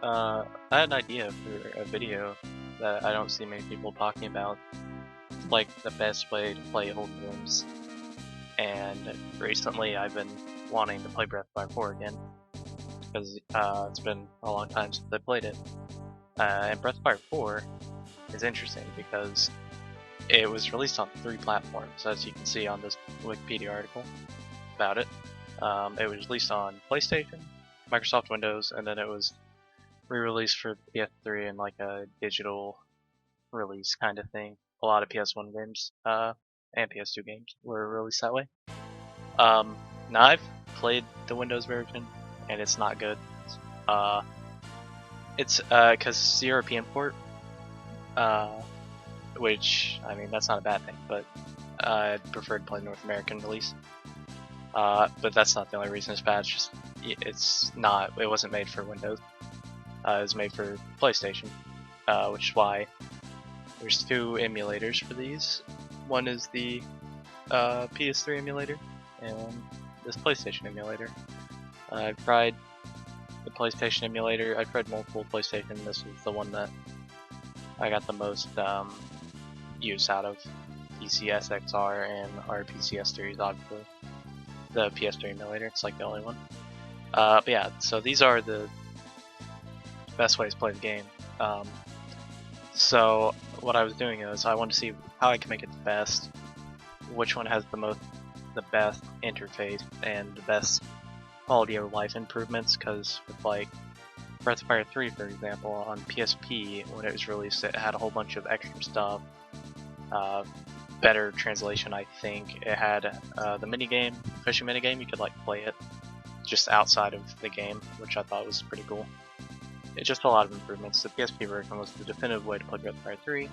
I had an idea for a video that I don't see many people talking about, like the best way to play old games. And recently I've been wanting to play Breath of Fire 4 again, because it's been a long time since I played it. And Breath of Fire 4 is interesting because it was released on 3 platforms, as you can see on this Wikipedia article about it. It was released on PlayStation, Microsoft Windows, and then it was re-released for PS3 in like a digital release kind of thing. A lot of PS1 games and PS2 games were released that way. Now I've played the Windows version, and it's not good. It's because it's the European port, which I mean that's not a bad thing, but I'd prefer to play North American release. But that's not the only reason it's bad. It's not. It wasn't made for Windows. It was made for PlayStation, which is why there's 2 emulators for these. One is the PS3 emulator, and this PlayStation emulator. I've tried the PlayStation emulator. I've tried multiple PlayStation. This is the one that I got the most use out of. Pcsxr and our PCS series, obviously. The PS3 emulator, it's like the only one. But yeah, so these are the best ways to play the game. So what I was doing is I wanted to see how I can make it the best, which one has the best interface and the best quality of life improvements, because with like Breath of Fire 3 for example, on PSP when it was released it had a whole bunch of extra stuff, better translation I think. It had the minigame, fishing minigame, you could like play it just outside of the game, which I thought was pretty cool. It's just a lot of improvements. The PSP version was the definitive way to play Breath of Fire 3,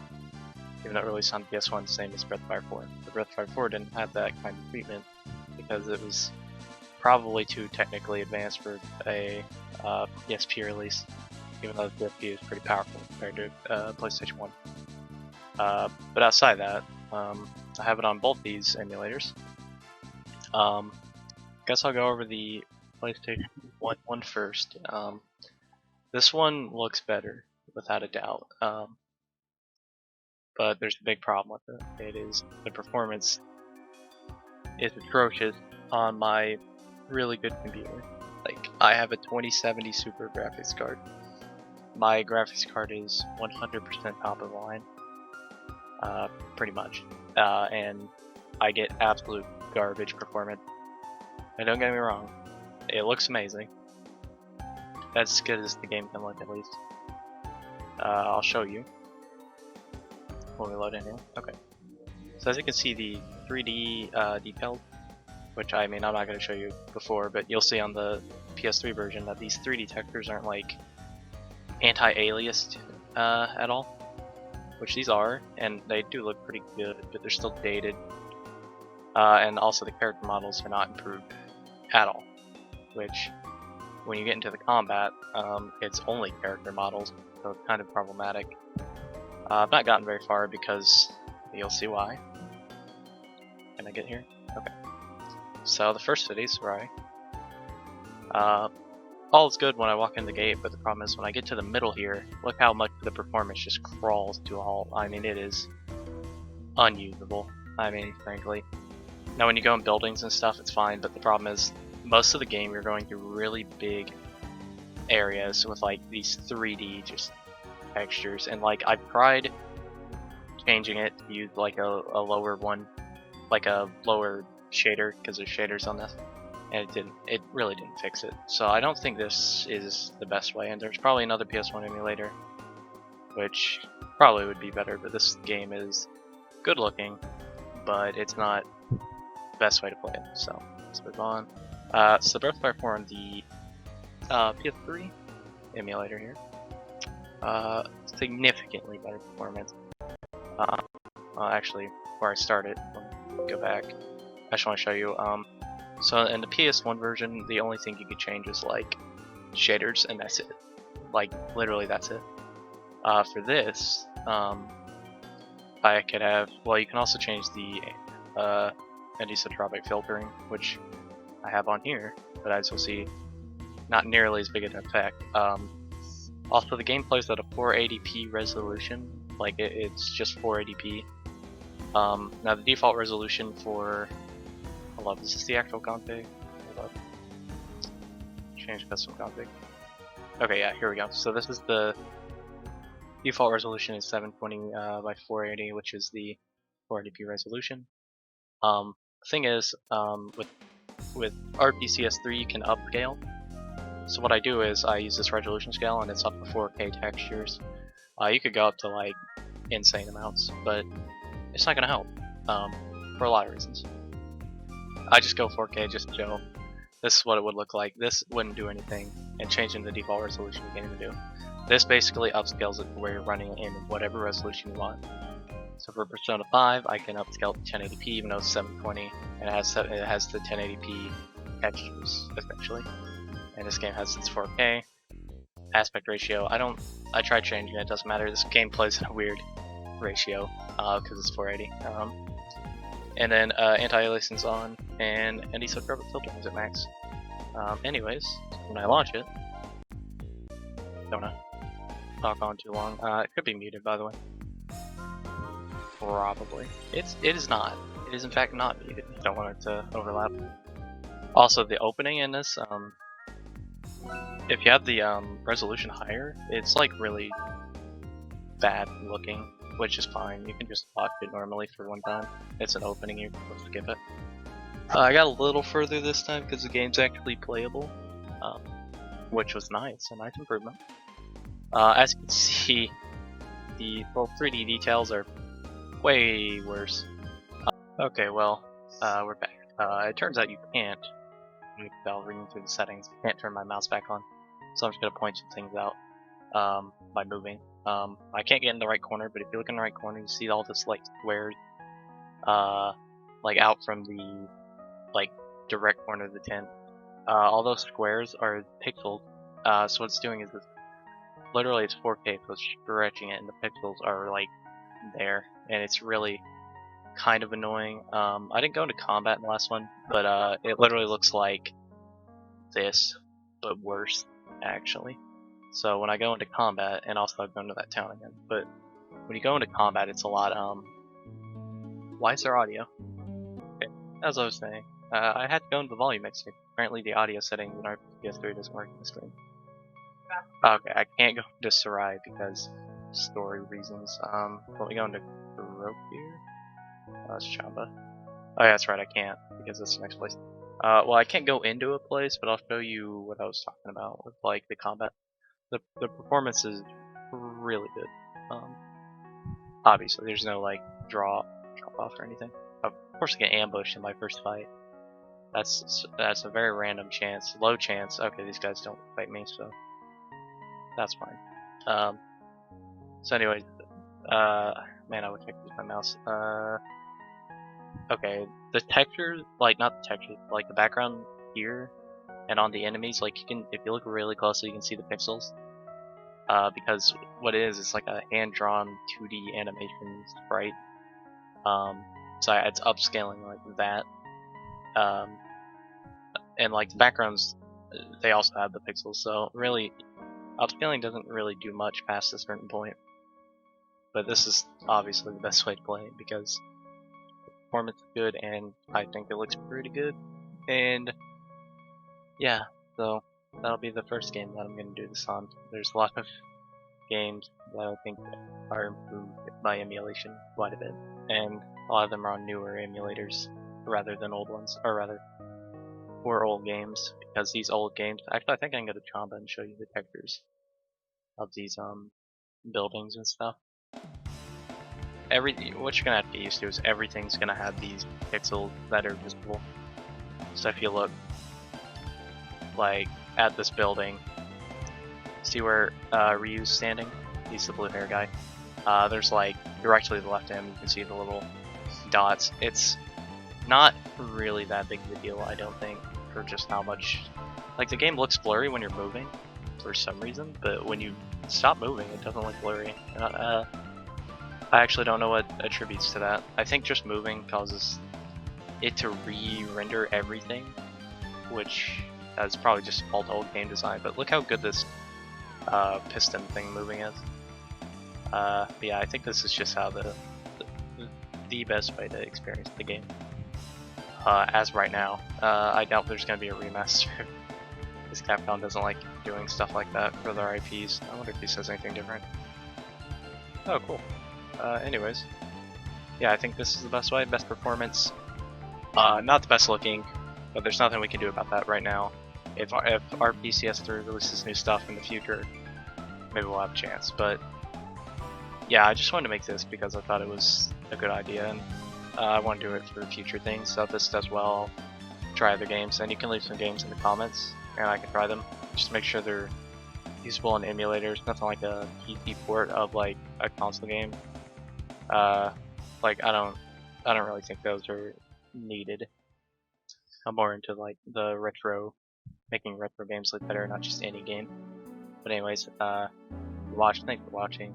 even though it released on PS1 same as Breath of Fire 4. But Breath of Fire 4 didn't have that kind of treatment because it was probably too technically advanced for a PSP release, even though the PSP is pretty powerful compared to PlayStation 1. But outside that, I have it on both these emulators. Guess I'll go over the PlayStation 1 one first. This one looks better, without a doubt, but there's a big problem with it. It is the performance is atrocious on my really good computer. Like, I have a 2070 Super graphics card. My graphics card is 100% top of the line, pretty much, and I get absolute garbage performance. And don't get me wrong, it looks amazing. That's as good as the game can look, at least. I'll show you when we load in here. Okay. So as you can see, the 3D details, which I mean I'm not going to show you before, but you'll see on the PS3 version that these 3D textures aren't like anti-aliased at all, which these are, and they do look pretty good, but they're still dated. And also the character models are not improved at all, which when you get into the combat, it's only character models, so it's kind of problematic. I've not gotten very far because you'll see why. Can I get here? Okay. So the first city, Sarai. All is good when I walk in the gate, but the problem is when I get to the middle here, look how much the performance just crawls to a halt. I mean, it is unusable. I mean, frankly. Now when you go in buildings and stuff, it's fine, but the problem is most of the game you're going through really big areas with like these 3D just textures, and like I've tried changing it to use like a lower one, like a lower shader, because there's shaders on this, and it really didn't fix it. So I don't think this is the best way, and there's probably another PS1 emulator which probably would be better, but this game is good looking, but it's not the best way to play it. So let's move on. So Breath of Fire 4 on the PS3 emulator here. Significantly better performance. Actually, before I start it, let me go back. I just want to show you. So in the PS1 version, the only thing you could change is like shaders, and that's it. Like literally, that's it. For this, I could have. Well, you can also change the anisotropic filtering, which I have on here, but as you'll see, not nearly as big an effect. Also, the game plays at a 480p resolution, like it's just 480p. Now the default resolution for, hold up, is this the actual config? Hold up. Change custom config. Okay, yeah, here we go. So this is the default resolution is 720 by 480, which is the 480p resolution. The thing is, with Pcsxr you can upscale. So what I do is I use this resolution scale, and it's up to 4K textures. You could go up to like insane amounts, but it's not gonna help for a lot of reasons. I just go 4K just to show this is what it would look like. This wouldn't do anything, and changing the default resolution you can't even do. This basically upscales it to where you're running it in whatever resolution you want. So for Persona 5, I can upscale to 1080p even though it's 720, and it has the 1080p textures essentially. And this game has its 4K aspect ratio. I tried changing it, it doesn't matter. This game plays in a weird ratio because it's 480. And then anti-aliasing's on, and ND-filtering is at max. Anyways, when I launch it, don't know. Talk on too long. It could be muted, by the way. Probably. It is not. It is in fact not muted. I don't want it to overlap. Also, the opening in this, if you have the resolution higher, it's like really bad looking, which is fine. You can just watch it normally for one time. It's an opening, you can skip it. I got a little further this time because the game's actually playable, which was nice, a nice improvement. As you can see, the full 3D details are way worse. Okay, well, we're back. It turns out you can't, while reading through the settings, I can't turn my mouse back on, so I'm just going to point some things out by moving. I can't get in the right corner, but if you look in the right corner, you see all this like squares, like out from the like direct corner of the tent. All those squares are pixels. So what it's doing is literally it's 4K, so it's stretching it, and the pixels are like there, and it's really kind of annoying. I didn't go into combat in the last one, but it literally looks like this, but worse actually. So when I go into combat, and also I've gone to that town again, but when you go into combat, it's a lot. Why is there audio? Okay, as I was saying, I had to go into the volume mixer. Apparently, the audio setting in our PS3 doesn't work in the stream. Okay, I can't go into Sarai because story reasons. Let me go into Baroque here. That's Chamba. Oh yeah, that's right, I can't because that's the next place. Well, I can't go into a place, but I'll show you what I was talking about with like the combat. The performance is really good. Obviously, there's no like drop off or anything. Of course, I get ambushed in my first fight. That's a very random chance, low chance. Okay, these guys don't fight me, so that's fine. So anyways, man, I wish I could use my mouse. Okay, the textures, like not the textures, like the background here and on the enemies, like you can, if you look really closely, you can see the pixels. Because what it is, it's like a hand-drawn 2D animation sprite. So it's upscaling like that. And like the backgrounds, they also have the pixels. So really, upscaling doesn't really do much past a certain point. But this is obviously the best way to play it because the performance is good, and I think it looks pretty good. And yeah, so that'll be the first game that I'm going to do this on. There's a lot of games that I think are improved by emulation quite a bit, and a lot of them are on newer emulators rather than old ones, or rather, for old games, because these old games, actually I think I can go to Chamba and show you the textures of these buildings and stuff. What you're gonna have to get used to is everything's gonna have these pixels that are visible. So if you look like at this building, see where Ryu's standing? He's the blue hair guy. There's like directly to the left of him, you can see the little dots. It's not really that big of a deal, I don't think, for just how much. Like the game looks blurry when you're moving for some reason, but when you stop moving, it doesn't look blurry. I actually don't know what attributes to that. I think just moving causes it to re-render everything, which is probably just fault old game design. But look how good this piston thing moving is. But yeah, I think this is just how the best way to experience the game. As right now, I doubt there's going to be a remaster. Because Capcom doesn't like doing stuff like that for their IPs. I wonder if he says anything different. Oh, cool. Anyways, yeah, I think this is the best way. Best performance. Not the best looking, but there's nothing we can do about that right now. If our Pcsxr releases new stuff in the future, maybe we'll have a chance. But yeah, I just wanted to make this because I thought it was a good idea, and I want to do it for future things. So if this does well, I'll try other games, and you can leave some games in the comments, and I can try them. Just to make sure they're usable in emulators. Nothing like a PC port of like a console game. Like I don't really think those are needed. I'm more into like the making retro games look better, not just any game. But anyways, thanks for watching.